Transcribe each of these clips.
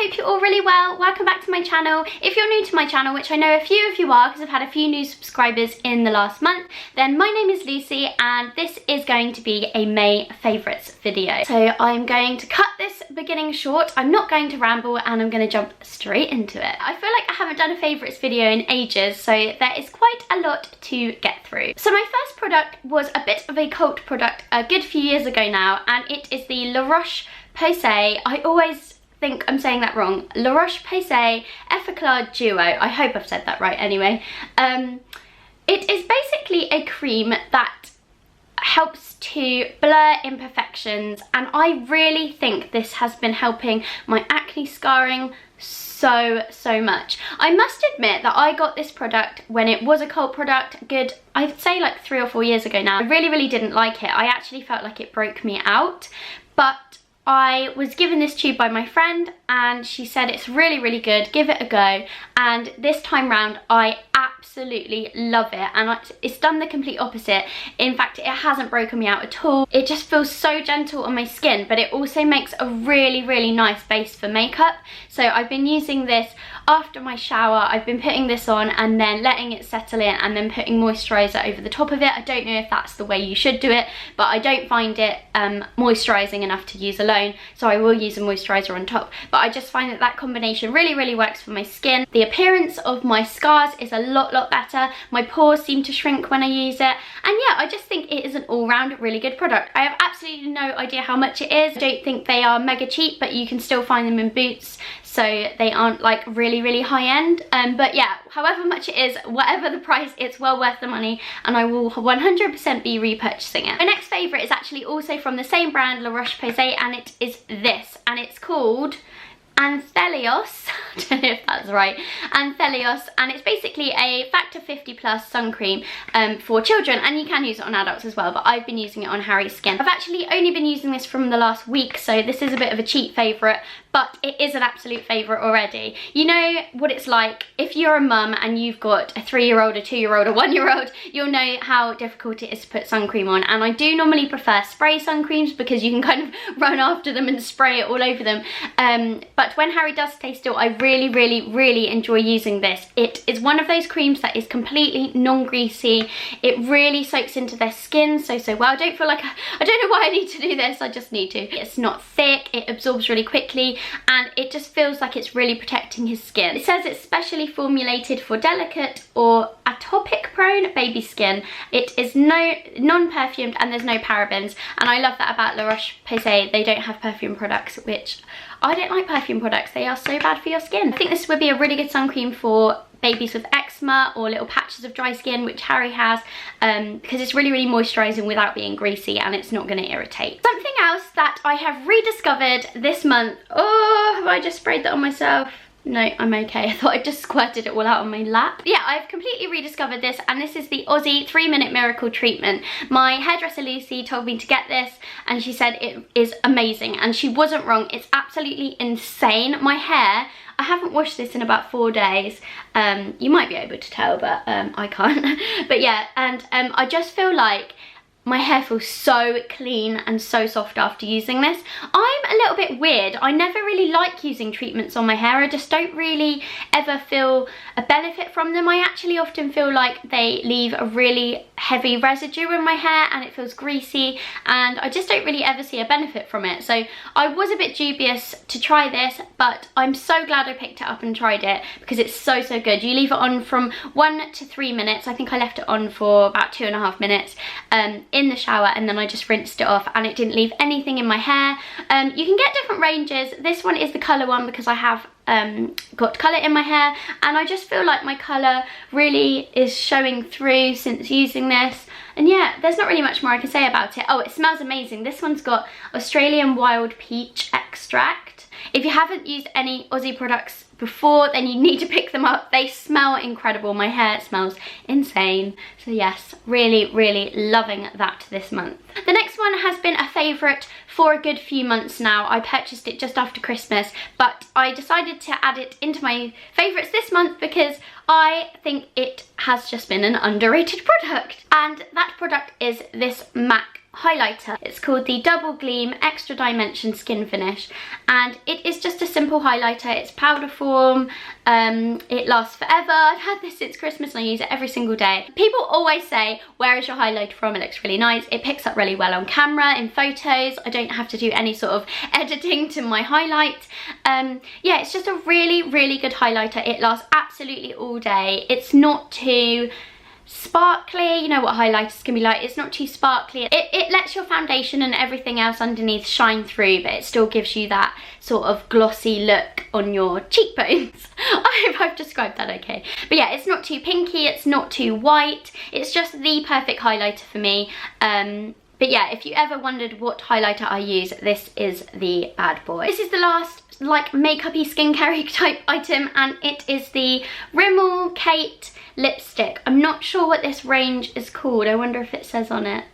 hope you're all really well. Welcome back to my channel. If you're new to my channel, which I know a few of you are because I've had a few new subscribers in the last month, then my name is Lucy and this is going to be a May favourites video. So I'm going to cut this beginning short, I'm not going to ramble, and I'm going to jump straight into it. I feel like I haven't done a favourites video in ages, so there is quite a lot to get through. So my first product was a bit of a cult product a good few years ago now, and it is the roche-possay. I always think I'm saying that wrong. roche-possay Effaclar Duo. I hope I've said that right anyway. It is basically a cream that helps to blur imperfections, and I really think this has been helping my acne scarring so much. I must admit that I got this product when it was a cult product, good, I'd say like 3 or 4 years ago now. I really didn't like it. I actually felt like it broke me out, but I was given this tube by my friend and she said it's really good, give it a go, and this time round I absolutely love it, and it's done the complete opposite. In fact, it hasn't broken me out at all. It just feels so gentle on my skin, but it also makes a really nice base for makeup. So I've been using this after my shower. I've been putting this on and then letting it settle in and then putting moisturiser over the top of it. I don't know if that's the way you should do it, but I don't find it moisturising enough to use alone, so I will use a moisturiser on top. But I just find that that combination really works for my skin. The appearance of my scars is a lot better. My pores seem to shrink when I use it, and yeah, I just think it is an all-round really good product. I have absolutely no idea how much it is. I don't think they are mega cheap, but you can still find them in Boots, so they aren't like really high end. But yeah, however much it is, whatever the price, it's well worth the money, and I will 100% be repurchasing it. My next favourite is actually also from the same brand, La Roche-Posay, and it is this, and it's called Anthelios, I don't know if that's right, Anthelios, and it's basically a factor 50 plus sun cream for children, and you can use it on adults as well, but I've been using it on Harry's skin. I've actually only been using this from the last week, so this is a bit of a cheap favourite, but it is an absolute favourite already. You know what it's like if you're a mum and you've got a 3-year-old, a 2-year-old, a 1-year-old, you'll know how difficult it is to put sun cream on, and I do normally prefer spray sun creams because you can kind of run after them and spray it all over them, but when Harry does stay still, I really enjoy using this. It is one of those creams that is completely non-greasy. It really soaks into their skin so well. I don't feel like I don't know why I need to do this, I just need to. It's not thick, it absorbs really quickly, and it just feels like it's really protecting his skin. It says it's specially formulated for delicate or atopic prone baby skin. It is non-perfumed and there's no parabens, and I love that about La Roche-Posay. They don't have perfume products, which I don't like perfume products. They are so bad for your skin. I think this would be a really good sun cream for babies with eczema or little patches of dry skin, which Harry has, because it's really moisturising without being greasy, and it's not going to irritate. Something else that I have rediscovered this month. Oh, have I just sprayed that on myself? No, I'm okay. I thought I just squirted it all out on my lap. Yeah, I've completely rediscovered this, and this is the Aussie 3-minute miracle treatment. My hairdresser Lucie told me to get this, and she said it is amazing, and she wasn't wrong. It's absolutely insane. My hair, I haven't washed this in about 4 days. You might be able to tell, but I can't. But yeah, and I just feel like my hair feels so clean and so soft after using this. I'm a little bit weird. I never really like using treatments on my hair. I just don't really ever feel a benefit from them. I actually often feel like they leave a really heavy residue in my hair and it feels greasy, and I just don't really ever see a benefit from it. So I was a bit dubious to try this, but I'm so glad I picked it up and tried it because it's so good. You leave it on from 1 to 3 minutes. I think I left it on for about 2.5 minutes in the shower, and then I just rinsed it off, and it didn't leave anything in my hair. You can get different ranges. This one is the colour one because I have got colour in my hair, and I just feel like my colour really is showing through since using this. And yeah, there's not really much more I can say about it. Oh, it smells amazing. This one's got Australian wild peach extract. If you haven't used any Aussie products before, then you need to pick them up. They smell incredible. My hair smells insane. So yes, really loving that this month. The next one has been a favourite for a good few months now. I purchased it just after Christmas, but I decided to add it into my favourites this month because I think it has just been an underrated product. And that product is this MAC highlighter. It's called the Double Gleam Extra Dimension Skin Finish, and it is just a simple highlighter. It's powder form, it lasts forever. I've had this since Christmas and I use it every single day. People always say, where is your highlighter from? It looks really nice. It picks up really well on camera, in photos. I don't have to do any sort of editing to my highlight. Yeah, it's just a really good highlighter. It lasts absolutely all day. It's not too sparkly. You know what highlighters can be like. It's not too sparkly. It lets your foundation and everything else underneath shine through, but it still gives you that sort of glossy look on your cheekbones. I hope I've described that okay. But yeah, it's not too pinky, it's not too white. It's just the perfect highlighter for me. But yeah, if you ever wondered what highlighter I use, this is the bad boy. This is the last like makeup-y skincare type item, and it is the Rimmel Kate lipstick. I'm not sure what this range is called. I wonder if it says on it.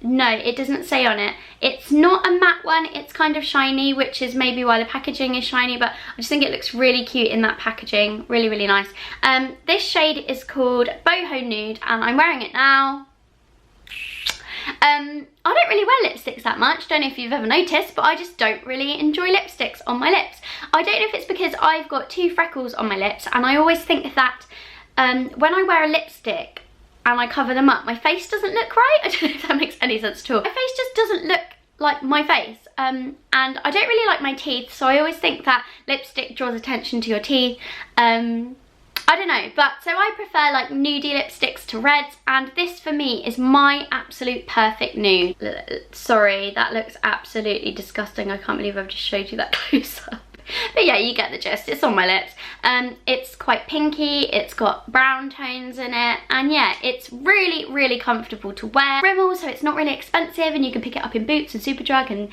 No, it doesn't say on it. It's not a matte one, it's kind of shiny, which is maybe why the packaging is shiny, but I just think it looks really cute in that packaging. Really nice. This shade is called Boho Nude, and I'm wearing it now. I don't really wear lipsticks that much, don't know if you've ever noticed, but I just don't really enjoy lipsticks on my lips. I don't know if it's because I've got 2 freckles on my lips, and I always think that when I wear a lipstick and I cover them up, my face doesn't look right. I don't know if that makes any sense at all. My face just doesn't look like my face, and I don't really like my teeth, so I always think that lipstick draws attention to your teeth. I don't know, but so I prefer like nudie lipsticks to reds, and this for me is my absolute perfect nude. Sorry, that looks absolutely disgusting. I can't believe I've just showed you that close up. But yeah, you get the gist. It's on my lips. It's quite pinky, it's got brown tones in it, and yeah, it's really comfortable to wear. Rimmel, so it's not really expensive, and you can pick it up in Boots and Superdrug, and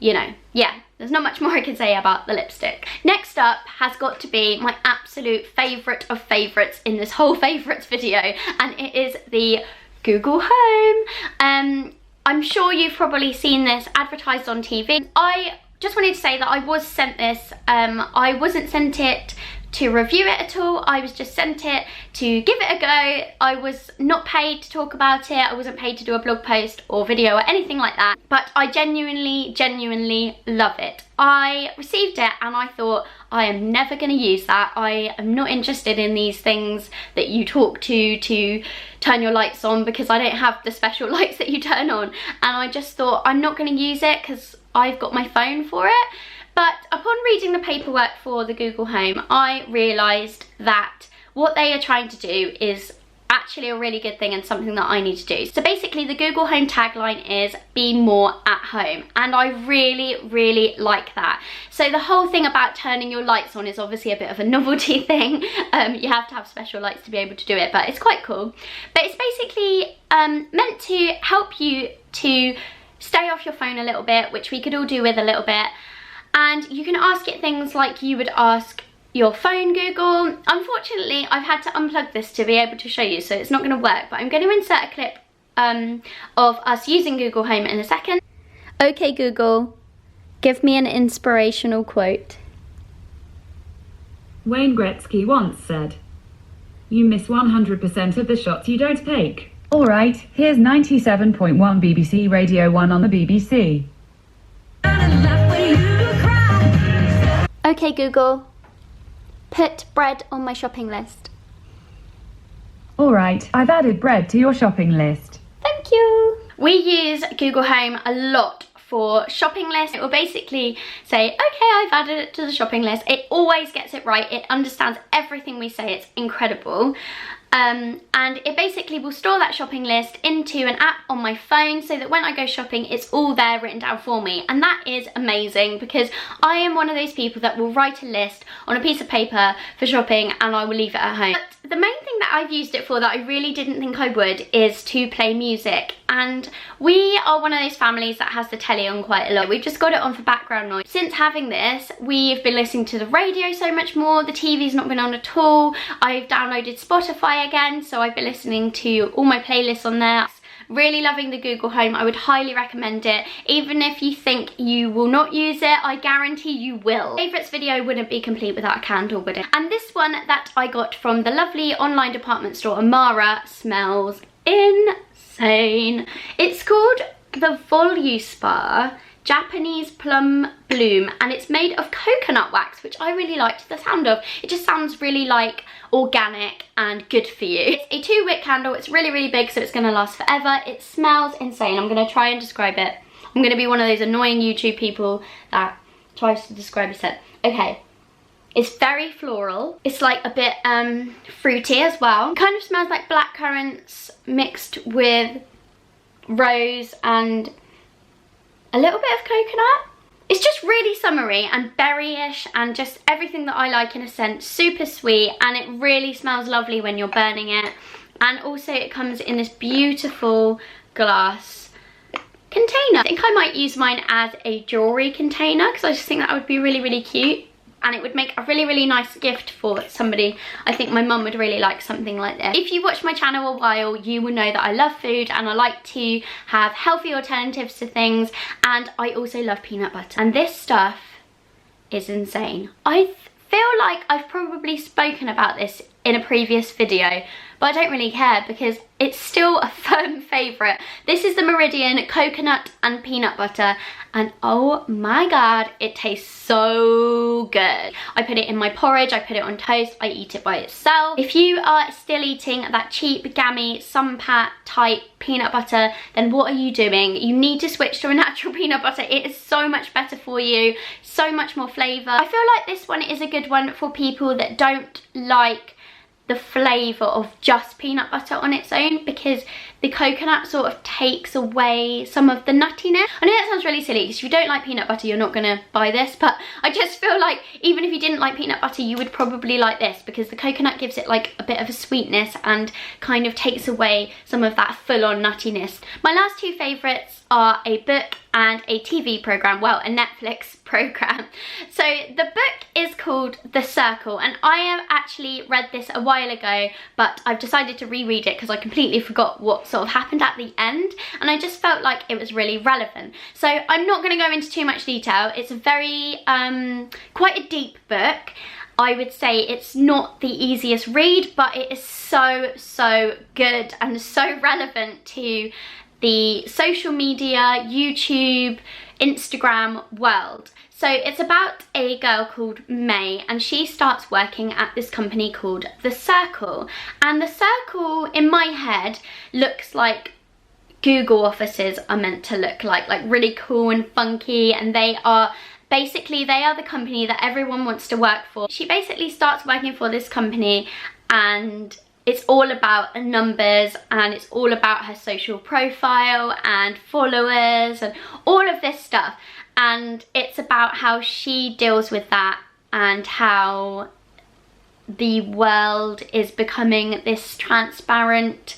you know, yeah, there's not much more I can say about the lipstick. Next up has got to be my absolute favourite of favourites in this whole favourites video, and it is the Google Home. I'm sure you've probably seen this advertised on TV. I just wanted to say that I was sent this. I wasn't sent it to review it at all. I was just sent it to give it a go. I was not paid to talk about it. I wasn't paid to do a blog post or video or anything like that. But I genuinely love it. I received it and I thought, I am never going to use that. I am not interested in these things that you talk to turn your lights on, because I don't have the special lights that you turn on. And I just thought, I'm not going to use it because I've got my phone for it. But upon reading the paperwork for the Google Home, I realised that what they are trying to do is actually a really good thing and something that I need to do. So basically the Google Home tagline is be more at home, and I really like that. So the whole thing about turning your lights on is obviously a bit of a novelty thing. You have to have special lights to be able to do it, but it's quite cool. But it's basically meant to help you to stay off your phone a little bit, which we could all do with a little bit. And you can ask it things like you would ask your phone Google. Unfortunately, I've had to unplug this to be able to show you, so it's not going to work, but I'm going to insert a clip of us using Google Home in a second. Okay Google, give me an inspirational quote. Wayne Gretzky once said, "You miss 100% of the shots you don't take." Alright, here's 97.1 BBC Radio 1 on the BBC. Okay Google, put bread on my shopping list. Alright, I've added bread to your shopping list. Thank you. We use Google Home a lot for shopping lists. It will basically say, okay, I've added it to the shopping list. It always gets it right. It understands everything we say. It's incredible. And it basically will store that shopping list into an app on my phone so that when I go shopping, it's all there written down for me. And that is amazing, because I am one of those people that will write a list on a piece of paper for shopping and I will leave it at home. But the main thing that I've used it for that I really didn't think I would is to play music. And we are one of those families that has the telly on quite a lot. We've just got it on for background noise. Since having this, we've been listening to the radio so much more. The TV's not been on at all. I've downloaded Spotify again, so I've been listening to all my playlists on there. Really loving the Google Home. I would highly recommend it. Even if you think you will not use it, I guarantee you will. Favourites video wouldn't be complete without a candle, would it? And this one that I got from the lovely online department store Amara smells insane. It's called the Voluspa Japanese Plum Bloom, and it's made of coconut wax, which I really liked the sound of. It just sounds really like organic and good for you. It's a 2-wick candle. It's really, really big, so it's going to last forever. It smells insane. I'm going to try and describe it. I'm going to be one of those annoying YouTube people that tries to describe a scent. Okay. It's very floral. It's like a bit fruity as well. It kind of smells like black currants mixed with rose and a little bit of coconut. It's just really summery and berryish and just everything that I like in a scent. Super sweet, and it really smells lovely when you're burning it. And also it comes in this beautiful glass container. I think I might use mine as a jewellery container because I just think that would be really, really cute. And it would make a really, really nice gift for somebody. I think my mum would really like something like this. If you watch my channel a while, you will know that I love food and I like to have healthy alternatives to things, and I also love peanut butter. And this stuff is insane. I feel like I've probably spoken about this in a previous video, but I don't really care because it's still a firm favourite. This is the Meridian Coconut and Peanut Butter, and oh my god, it tastes so good. I put it in my porridge, I put it on toast, I eat it by itself. If you are still eating that cheap, gammy, Sunpat type peanut butter, then what are you doing? You need to switch to a natural peanut butter. It is so much better for you, so much more flavour. I feel like this one is a good one for people that don't like the flavour of just peanut butter on its own, because the coconut sort of takes away some of the nuttiness. I know that sounds really silly because if you don't like peanut butter you're not gonna buy this, but I just feel like even if you didn't like peanut butter you would probably like this, because the coconut gives it like a bit of a sweetness and kind of takes away some of that full-on nuttiness. My last two favourites are a book and a TV programme, well, a Netflix programme. So the book is called The Circle, and I have actually read this a while ago, but I've decided to reread it because I completely forgot what sort of happened at the end, and I just felt like it was really relevant. So I'm not going to go into too much detail. It's a very, quite a deep book. I would say it's not the easiest read, but it is so, so good and so relevant to the social media, YouTube, Instagram world. So it's about a girl called May, and she starts working at this company called The Circle. And The Circle, in my head, looks like Google offices are meant to look like really cool and funky, and they are the company that everyone wants to work for. She basically starts working for this company, and it's all about numbers, and it's all about her social profile and followers and all of this stuff. And it's about how she deals with that and how the world is becoming this transparent,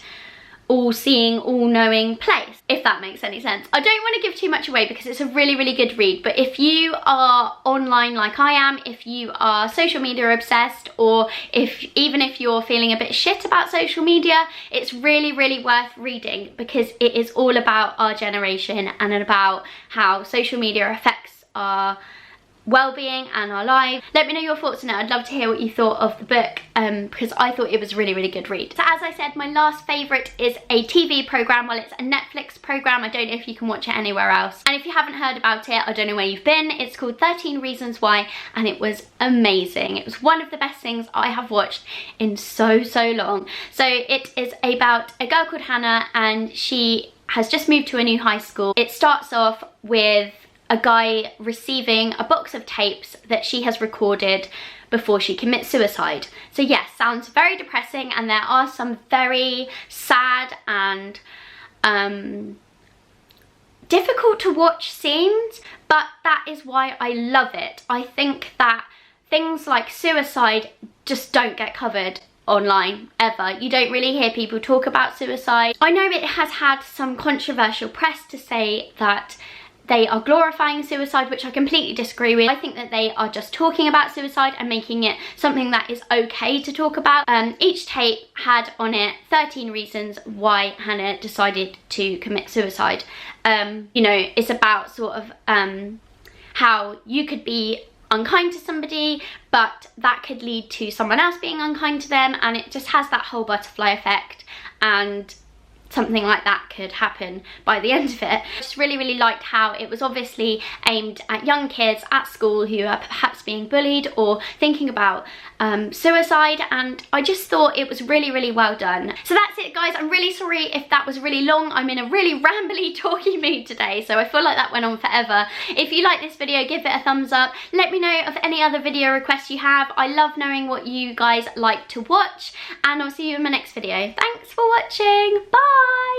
all-seeing, all-knowing place, if that makes any sense. I don't want to give too much away because it's a really, really good read, but if you are online like I am, if you are social media obsessed, or even if you're feeling a bit shit about social media, it's really, really worth reading because it is all about our generation and about how social media affects our well-being and our lives. Let me know your thoughts on it. I'd love to hear what you thought of the book, because I thought it was a really, really good read. So as I said, my last favourite is a TV programme. Well, it's a Netflix programme. I don't know if you can watch it anywhere else. And if you haven't heard about it, I don't know where you've been. It's called 13 Reasons Why, and it was amazing. It was one of the best things I have watched in so, so long. So it is about a girl called Hannah, and she has just moved to a new high school. It starts off with a guy receiving a box of tapes that she has recorded before she commits suicide. So yes, sounds very depressing, and there are some very sad and difficult to watch scenes, but that is why I love it. I think that things like suicide just don't get covered online ever. You don't really hear people talk about suicide. I know it has had some controversial press to say that they are glorifying suicide, which I completely disagree with. I think that they are just talking about suicide and making it something that is okay to talk about. Each tape had on it 13 reasons why Hannah decided to commit suicide. You know, it's about sort of how you could be unkind to somebody, but that could lead to someone else being unkind to them, and it just has that whole butterfly effect. And something like that could happen by the end of it. I just really liked how it was obviously aimed at young kids at school who are perhaps being bullied or thinking about suicide, and I just thought it was really well done. So that's it, guys. I'm really sorry if that was really long. I'm in a really rambly talky mood today, so I feel like that went on forever. If you like this video, give it a thumbs up. Let me know of any other video requests you have. I love knowing what you guys like to watch, and I'll see you in my next video. Thanks for watching. Bye.